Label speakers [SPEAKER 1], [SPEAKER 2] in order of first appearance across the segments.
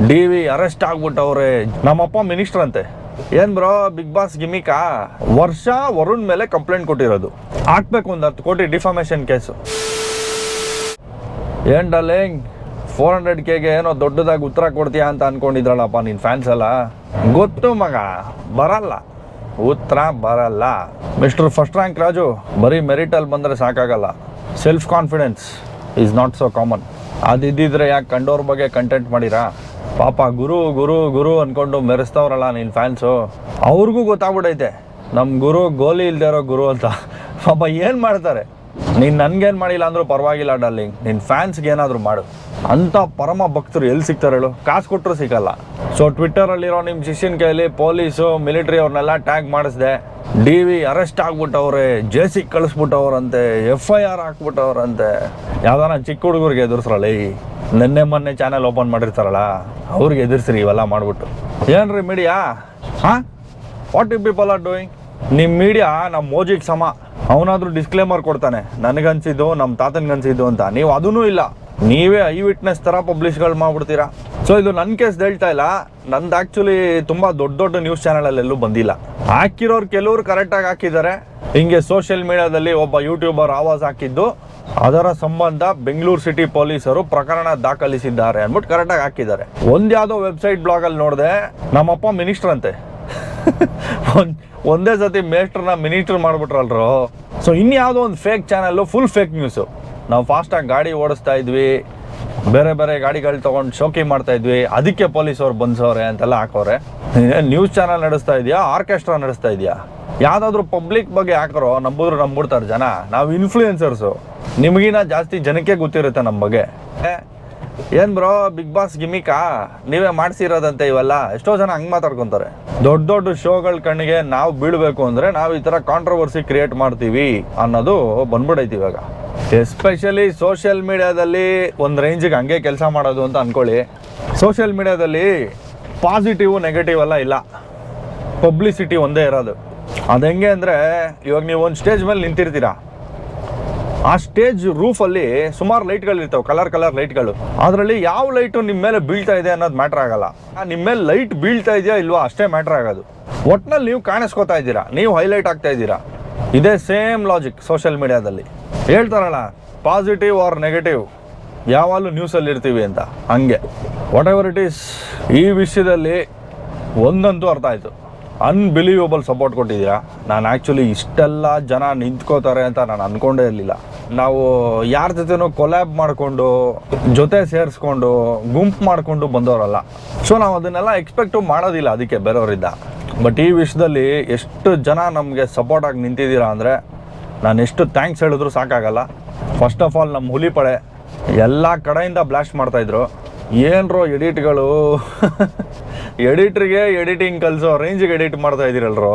[SPEAKER 1] DV arrest ಆಗ್ಬಿಟ್ಟವ್ರೆ. ನಮ್ಮಪ್ಪ minister ಅಂತೆ. ಏನ್ ಬ್ರೋ ಬಿಗ್ ಬಾಸ್ ಗಿಮಿಕಾ? ವರ್ಷ ವರುಣ್ ಮೇಲೆ ಕಂಪ್ಲೇಂಟ್ ಕೊಟ್ಟಿರೋದು, ಹಾಕ್ಬೇಕು ಒಂದು 10 ಕೋಟಿ ಡಿಫಾಮೇಶನ್ ಕೇಸು. ಏನ್ ಡಾರ್ಲಿಂಗ್ 400K ಏನೋ ದೊಡ್ಡದಾಗಿ ಉತ್ತರ ಕೊಡ್ತೀಯಾ ಅಂತ ಅನ್ಕೊಂಡಿದ್ರಲ್ಲಪ್ಪ ನಿನ್ ಫ್ಯಾನ್ಸ್ ಎಲ್ಲ. ಗೊತ್ತು ಮಗ, ಬರಲ್ಲ, ಉತ್ತರ ಬರಲ್ಲ. ಮಿಸ್ಟರ್ ಫಸ್ಟ್ ರ್ಯಾಂಕ್ ರಾಜು, ಬರೀ ಮೆರಿಟಲ್ಲಿ ಬಂದರೆ ಸಾಕಾಗಲ್ಲ. Self confidence is not so common. ಅದಿದ್ದಿದ್ರೆ ಯಾಕೆ ಕಂಡೋರ್ ಬಗ್ಗೆ ಕಂಟೆಂಟ್ ಮಾಡಿರಾ? ಪಾಪ ಗುರು ಗುರು ಗುರು ಅಂದ್ಕೊಂಡು ಮೆರೆಸ್ತವ್ರಲ್ಲ ನಿನ್ನ ಫ್ಯಾನ್ಸು, ಅವ್ರಿಗೂ ಗೊತ್ತಾಗ್ಬಿಟ್ಟೈತೆ ನಮ್ಮ ಗುರು ಗೋಲಿ ಇಲ್ದೇ ಇರೋ ಗುರು ಅಂತ. ಪಾಪ ಏನು ಮಾಡ್ತಾರೆ? ನೀನು ನನಗೇನು ಮಾಡಿಲ್ಲ ಅಂದರೂ ಪರವಾಗಿಲ್ಲ ಡಾರ್ಲಿಂಗ್, ನಿನ್ನ ಫ್ಯಾನ್ಸ್ಗೆ ಏನಾದರೂ ಮಾಡು. ಅಂಥ ಪರಮ ಭಕ್ತರು ಎಲ್ಲಿ ಸಿಗ್ತಾರೆ ಹೇಳು? ಕಾಸು ಕೊಟ್ಟರು ಸಿಗಲ್ಲ. ಸೊ ಟ್ವಿಟ್ಟರಲ್ಲಿರೋ ನಿಮ್ಮ ಶಿಷ್ಯನ ಕೈಯಲ್ಲಿ ಪೊಲೀಸು ಮಿಲಿಟ್ರಿ ಅವ್ರನ್ನೆಲ್ಲ ಟ್ಯಾಗ್ ಮಾಡಿಸ್ದೆ. ಡಿ.ವಿ ಅರೆಸ್ಟ್ ಆಗ್ಬಿಟ್ಟವ್ರೆ, ಜೇಸಿಗೆ ಕಳಿಸ್ಬಿಟ್ಟವ್ರಂತೆ, FIR ಹಾಕ್ಬಿಟ್ಟವ್ರಂತೆ. ಯಾವ್ದಾನ ಚಿಕ್ಕ ಹುಡುಗರಿಗೆ ಎದುರಿಸ್ರಲ್ಲ, ನೆನ್ನೆ ಮೊನ್ನೆ ಚಾನೆಲ್ ಓಪನ್ ಮಾಡಿರ್ತಾರಲ್ಲ ಅವ್ರಿಗೆ ಎದುರಿಸ್ರಿ ಇವೆಲ್ಲ ಮಾಡ್ಬಿಟ್ಟು. ಏನ್ರಿ ಮೀಡಿಯಾ? ಹಾಂ, what you people are doing? ನಿಮ್ಮ ಮೀಡಿಯಾ ನಮ್ಮ ಮೋಜಿಗೆ ಸಮ. ಅವನಾದರೂ ಡಿಸ್ಕ್ಲೇಮರ್ ಕೊಡ್ತಾನೆ, ನನಗನ್ಸಿದ್ದು ನಮ್ಮ ತಾತನಿಗನ್ಸಿದ್ದು ಅಂತ. ನೀವು ಅದೂ ಇಲ್ಲ, ನೀವೇ ಐ ವಿಟ್ನೆಸ್ ಥರ ಪಬ್ಲಿಷ್ಗಳು ಮಾಡ್ಬಿಡ್ತೀರಾ. ಸೊ ಇದು ನನ್ನ ಕೇಸ್ ಹೇಳ್ತಾ ಇಲ್ಲ, ನಂದು ಆ್ಯಕ್ಚುಲಿ ತುಂಬ ದೊಡ್ಡ ನ್ಯೂಸ್ ಚಾನಲಲ್ಲೆಲ್ಲೂ ಬಂದಿಲ್ಲ. ಹಾಕಿರೋರು ಕೆಲವರು ಕರೆಕ್ಟಾಗಿ ಹಾಕಿದ್ದಾರೆ. ಹಿಂಗೆ ಸೋಷಿಯಲ್ ಮೀಡಿಯಾದಲ್ಲಿ ಒಬ್ಬ ಯೂಟ್ಯೂಬರ್ ಆವಾಜ್ ಹಾಕಿದ್ದು, ಅದರ ಸಂಬಂಧ ಬೆಂಗಳೂರು ಸಿಟಿ ಪೊಲೀಸರು ಪ್ರಕರಣ ದಾಖಲಿಸಿದ್ದಾರೆ ಅಂದ್ಬಿಟ್ಟು ಕರೆಕ್ಟಾಗಿ ಹಾಕಿದ್ದಾರೆ. ಯಾವುದೋ ವೆಬ್ಸೈಟ್ ಬ್ಲಾಗಲ್ಲಿ ನೋಡಿದೆ, ನಮ್ಮಪ್ಪ ಮಿನಿಸ್ಟರ್ ಅಂತೆ. ಒಂದೇ ಸತಿ ಮೇಸ್ಟ್ರನ್ನ ಮಿನಿಸ್ಟರ್ ಮಾಡಿಬಿಟ್ರಲ್ರು. ಸೊ ಇನ್ಯಾವುದೋ ಒಂದು fake channel, full fake news. ನಾವು ಫಾಸ್ಟಾಗಿ ಗಾಡಿ ಓಡಿಸ್ತಾ ಇದ್ವಿ, ಬೇರೆ ಬೇರೆ ಗಾಡಿಗಳು ತೊಗೊಂಡು ಶೋಕಿ ಮಾಡ್ತಾ ಇದ್ವಿ, ಅದಕ್ಕೆ ಪೊಲೀಸವ್ರು ಬಂದಿಸೋರೆ ಅಂತೆಲ್ಲ ಹಾಕೋರೆ. ನ್ಯೂಸ್ ಚಾನಲ್ ನಡೆಸ್ತಾ ಇದೆಯಾ, ಆರ್ಕೆಸ್ಟ್ರಾ ನಡೆಸ್ತಾ ಇದೆಯಾ? ಯಾವುದಾದ್ರೂ ಪಬ್ಲಿಕ್ ಬಗ್ಗೆ ಹಾಕೋರೋ ನಂಬಿದ್ರು ನಂಬಿಡ್ತಾರೆ ಜನ. ನಾವು ಇನ್ಫ್ಲೂಯೆನ್ಸರ್ಸು, ನಿಮಗಿನ ಜಾಸ್ತಿ ಜನಕ್ಕೆ ಗೊತ್ತಿರುತ್ತೆ ನಮ್ಮ ಬಗ್ಗೆ. ಏನು ಬ್ರೋ ಬಿಗ್ ಬಾಸ್ ಗಿಮಿಕಾ? ನೀವೇ ಮಾಡಿಸಿರೋದಂತೆ ಇವೆಲ್ಲ. ಎಷ್ಟೋ ಜನ ಹಂಗೆ ಮಾತಾಡ್ಕೊತಾರೆ. ದೊಡ್ಡ ದೊಡ್ಡ ಶೋಗಳ ಕಣ್ಣಿಗೆ ನಾವು ಬೀಳಬೇಕು ಅಂದರೆ ನಾವು ಈ ಥರ ಕಾಂಟ್ರವರ್ಸಿ ಕ್ರಿಯೇಟ್ ಮಾಡ್ತೀವಿ ಅನ್ನೋದು ಬಂದ್ಬಿಡೈತಿ ಇವಾಗ. ಎಸ್ಪೆಷಲಿ ಸೋಷಿಯಲ್ ಮೀಡಿಯಾದಲ್ಲಿ ಒಂದು ರೇಂಜಿಗೆ ಹಂಗೆ ಕೆಲಸ ಮಾಡೋದು ಅಂತ ಅಂದ್ಕೊಳ್ಳಿ. ಸೋಷಿಯಲ್ ಮೀಡಿಯಾದಲ್ಲಿ ಪಾಸಿಟಿವ್ ನೆಗೆಟಿವ್ ಎಲ್ಲ ಇಲ್ಲ, ಪಬ್ಲಿಸಿಟಿ ಒಂದೇ ಇರೋದು. ಅದು ಹೆಂಗೆ ಅಂದರೆ, ಇವಾಗ ನೀವು ಒಂದು ಸ್ಟೇಜ್ ಮೇಲೆ ನಿಂತಿರ್ತೀರಾ, ಆ ಸ್ಟೇಜ್ ರೂಫಲ್ಲಿ ಸುಮಾರು ಲೈಟ್ಗಳಿರ್ತಾವೆ, ಕಲರ್ ಲೈಟ್ಗಳು. ಅದರಲ್ಲಿ ಯಾವ ಲೈಟು ನಿಮ್ಮ ಮೇಲೆ ಬೀಳ್ತಾ ಇದೆ ಅನ್ನೋದು ಮ್ಯಾಟ್ರ್ ಆಗಲ್ಲ. ನಿಮ್ಮ ಮೇಲೆ ಲೈಟ್ ಬೀಳ್ತಾ ಇದೆಯಾ ಇಲ್ವಾ ಅಷ್ಟೇ ಮ್ಯಾಟ್ರ್ ಆಗೋದು. ಒಟ್ಟಿನಲ್ಲಿ ನೀವು ಕಾಣಿಸ್ಕೋತಾ ಇದ್ದೀರಾ, ನೀವು ಹೈಲೈಟ್ ಆಗ್ತಾ ಇದ್ದೀರಾ. ಇದೇ ಸೇಮ್ ಲಾಜಿಕ್ ಸೋಷಿಯಲ್ ಮೀಡಿಯಾದಲ್ಲಿ. ಹೇಳ್ತಾರಲ್ಲ ಪಾಸಿಟಿವ್ ಆರ್ ನೆಗೆಟಿವ್ ಯಾವಾಗಲೂ ನ್ಯೂಸಲ್ಲಿ ಇರ್ತೀವಿ ಅಂತ, ಹಂಗೆ ವಾಟ್ ಎವರ್ ಇಟ್ ಈಸ್. ಈ ವಿಷಯದಲ್ಲಿ ಒಂದಂತೂ ಅರ್ಥ ಆಯಿತು, ಅನ್ಬಿಲೀವಬಲ್ ಸಪೋರ್ಟ್ ಕೊಟ್ಟಿದ್ದೀರಾ. ನಾನು ಆ್ಯಕ್ಚುಲಿ ಇಷ್ಟೆಲ್ಲ ಜನ ನಿಂತ್ಕೋತಾರೆ ಅಂತ ನಾನು ಅಂದ್ಕೊಂಡೇ ಇರಲಿಲ್ಲ. ನಾವು ಯಾರ ಜೊತೆನೂ ಕೊಲ್ಯಾಬ್ ಮಾಡಿಕೊಂಡು, ಜೊತೆ ಸೇರಿಸ್ಕೊಂಡು, ಗುಂಪು ಮಾಡಿಕೊಂಡು ಬಂದವರಲ್ಲ. ಸೊ ನಾವು ಅದನ್ನೆಲ್ಲ ಎಕ್ಸ್ಪೆಕ್ಟು ಮಾಡೋದಿಲ್ಲ ಅದಕ್ಕೆ ಬೇರೆಯವರಿಂದ. ಬಟ್ ಈ ವಿಷಯದಲ್ಲಿ ಎಷ್ಟು ಜನ ನಮಗೆ ಸಪೋರ್ಟಾಗಿ ನಿಂತಿದ್ದೀರಾ ಅಂದರೆ ನಾನು ಎಷ್ಟು ಥ್ಯಾಂಕ್ಸ್ ಹೇಳಿದ್ರು ಸಾಕಾಗಲ್ಲ. ಫಸ್ಟ್ ಆಫ್ ಆಲ್ ನಮ್ಮ ಹುಲಿಪಡೆ ಎಲ್ಲ ಕಡೆಯಿಂದ ಬ್ಲಾಸ್ಟ್ ಮಾಡ್ತಾಯಿದ್ರು. ಏನರೋ ಎಡಿಟ್ಗಳು, ಎಡಿಟ್ರಿಗೆ ಎಡಿಟಿಂಗ್ ಕಲಿಸೋ ರೇಂಜಿಗೆ ಎಡಿಟ್ ಮಾಡ್ತಾ ಇದ್ದೀರಲ್ರೋ.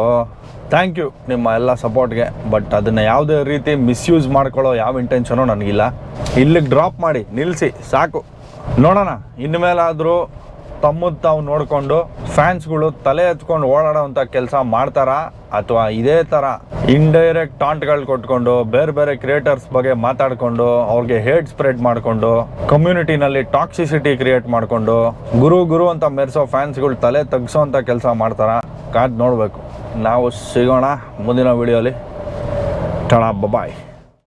[SPEAKER 1] ಥ್ಯಾಂಕ್ ಯು ನಿಮ್ಮ ಎಲ್ಲ ಸಪೋರ್ಟ್ಗೆ. ಬಟ್ ಅದನ್ನು ಯಾವುದೇ ರೀತಿ ಮಿಸ್ಯೂಸ್ ಮಾಡ್ಕೊಳ್ಳೋ ಯಾವ ಇಂಟೆನ್ಷನೂ ನನಗಿಲ್ಲ. ಇಲ್ಲಿಗೆ ಡ್ರಾಪ್ ಮಾಡಿ ನಿಲ್ಲಿಸಿ ಸಾಕು. ನೋಡೋಣ ಇನ್ಮೇಲಾದರೂ ತಮ್ಮದು ತಾವು ನೋಡಿಕೊಂಡು ಫ್ಯಾನ್ಸ್ಗಳು ತಲೆ ಎತ್ಕೊಂಡು ಓಡಾಡೋವಂಥ ಕೆಲಸ ಮಾಡ್ತಾರಾ, ಅಥವಾ ಇದೇ ಥರ ಇಂಡೈರೆಕ್ಟ್ ಟಾಂಟ್ಗಳು ಕೊಟ್ಕೊಂಡು ಬೇರೆ ಬೇರೆ ಕ್ರಿಯೇಟರ್ಸ್ ಬಗ್ಗೆ ಮಾತಾಡಿಕೊಂಡು ಅವ್ರಿಗೆ ಹೇಟ್ ಸ್ಪ್ರೆಡ್ ಮಾಡಿಕೊಂಡು ಕಮ್ಯುನಿಟಿನಲ್ಲಿ ಟಾಕ್ಸಿಸಿಟಿ ಕ್ರಿಯೇಟ್ ಮಾಡಿಕೊಂಡು ಗುರು ಅಂತ ಮೆರೆಸೋ ಫ್ಯಾನ್ಸ್ಗಳು ತಲೆ ತಗ್ಸೋವಂಥ ಕೆಲಸ ಮಾಡ್ತಾರಾ? ಕಾದ್ ನೋಡಬೇಕು. ನಾವು ಸಿಗೋಣ ಮುಂದಿನ ವಿಡಿಯೋಲಿ. ಬಾಯ್.